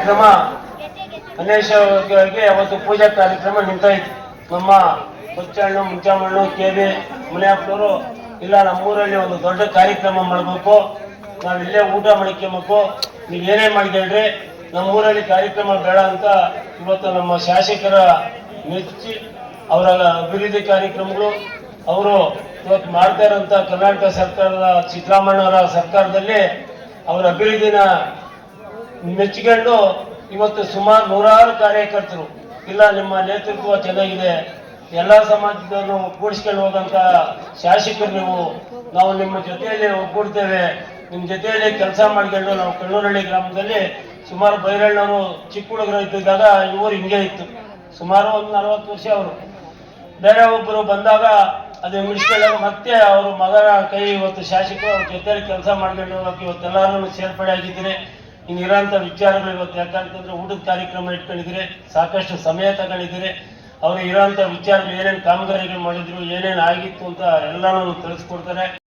ಕಾರ್ಯಕ್ರಮ ಗಣೇಶಗೆ ಅವತ್ತು ಪೂಜಾ ಕಾರ್ಯಕ್ರಮ ನಿಂತಾಯಿತು. ನಮ್ಮ ಬಚ್ಚಣ್ಣು ಮುಂಚಾಮಣ್ಣು ಕೆ.ಬಿ. ಮುನಿಯಪ್ಪನವರು ಇಲ್ಲ ನಮ್ಮೂರಲ್ಲಿ ಒಂದು ದೊಡ್ಡ ಕಾರ್ಯಕ್ರಮ ಮಾಡಬೇಕು, ನಾವಿಲ್ಲೇ ಊಟ ಮಾಡ್ಕೊಬೇಕು, ನೀವು ಏನೇ ಮಾಡ್ಕೊಳ್ರಿ ನಮ್ಮೂರಲ್ಲಿ ಕಾರ್ಯಕ್ರಮ ಬೇಡ ಅಂತ ಇವತ್ತು ನಮ್ಮ ಶಾಸಕರ ಮೆಚ್ಚಿ ಅವರ ಅಭಿವೃದ್ಧಿ ಕಾರ್ಯಕ್ರಮಗಳು ಅವರು ಇವತ್ತು ಮಾಡ್ತಾ ಇರೋಂಥ ಕರ್ನಾಟಕ ಸರ್ಕಾರದ ಸಿದ್ದರಾಮಣ್ಣವರ ಸರ್ಕಾರದಲ್ಲಿ ಅವರ ಅಭಿವೃದ್ಧಿನ ಮೆಚ್ಚಿಕೊಂಡು ಇವತ್ತು ಸುಮಾರು 100 ಕಾರ್ಯಕರ್ತರು ಇಲ್ಲ ನಿಮ್ಮ ನೇತೃತ್ವ ಚೆನ್ನಾಗಿದೆ, ಎಲ್ಲ ಸಮಾಜದನ್ನು ಕೂಡಿಸ್ಕೊಂಡು ಹೋಗಂತ ಶಾಸಕರು ನೀವು, ನಾವು ನಿಮ್ಮ ಜೊತೆಯಲ್ಲಿ ಒಗ್ಗೂಡ್ತೇವೆ, ನಿಮ್ಮ ಜೊತೆಯಲ್ಲಿ ಕೆಲಸ ಮಾಡ್ಕೊಂಡು ನಾವು ಕಣ್ಣೂರಹಳ್ಳಿ ಗ್ರಾಮದಲ್ಲಿ ಸುಮಾರು ಬೈರಣ್ಣವರು ಚಿಕ್ಕ ಹುಡುಗರು ಇದ್ದಾಗ ಇವರು ಹಿಂಗೆ ಇತ್ತು. ಸುಮಾರು ಒಂದು 40 ವರ್ಷ ಅವರು ಬೇರೆ ಒಬ್ಬರು ಬಂದಾಗ ಅದು ಮಿಡಿಸ್ಕೊಂಡಾಗ ಮತ್ತೆ ಅವರು ಮಗನ ಕೈ ಇವತ್ತು ಶಾಸಕರು ಅವ್ರ ಜೊತೆಯಲ್ಲಿ ಕೆಲಸ ಮಾಡ್ಕೊಂಡು ಹೋಗಕ್ಕೆ ಇವತ್ತೆಲ್ಲರೂ ಸೇರ್ಪಡೆ ಆಗಿದ್ದೀರಿ. ಇನ್ನಿರೋಂಥ ವಿಚಾರಗಳು ಇವತ್ತು ಯಾಕಂತಂದ್ರೆ ಊಟದ ಕಾರ್ಯಕ್ರಮ ಇಟ್ಕೊಂಡಿದ್ದೀರಿ, ಸಾಕಷ್ಟು ಸಮಯ ತಗೊಂಡಿದ್ದೀರಿ. ಅವರು ಇರೋಂಥ ವಿಚಾರಗಳು ಏನೇನು ಕಾಮಗಾರಿಗಳು ಮಾಡಿದ್ರು, ಏನೇನು ಆಗಿತ್ತು ಅಂತ ಎಲ್ಲನೂ ತಿಳಿಸ್ಕೊಡ್ತಾರೆ.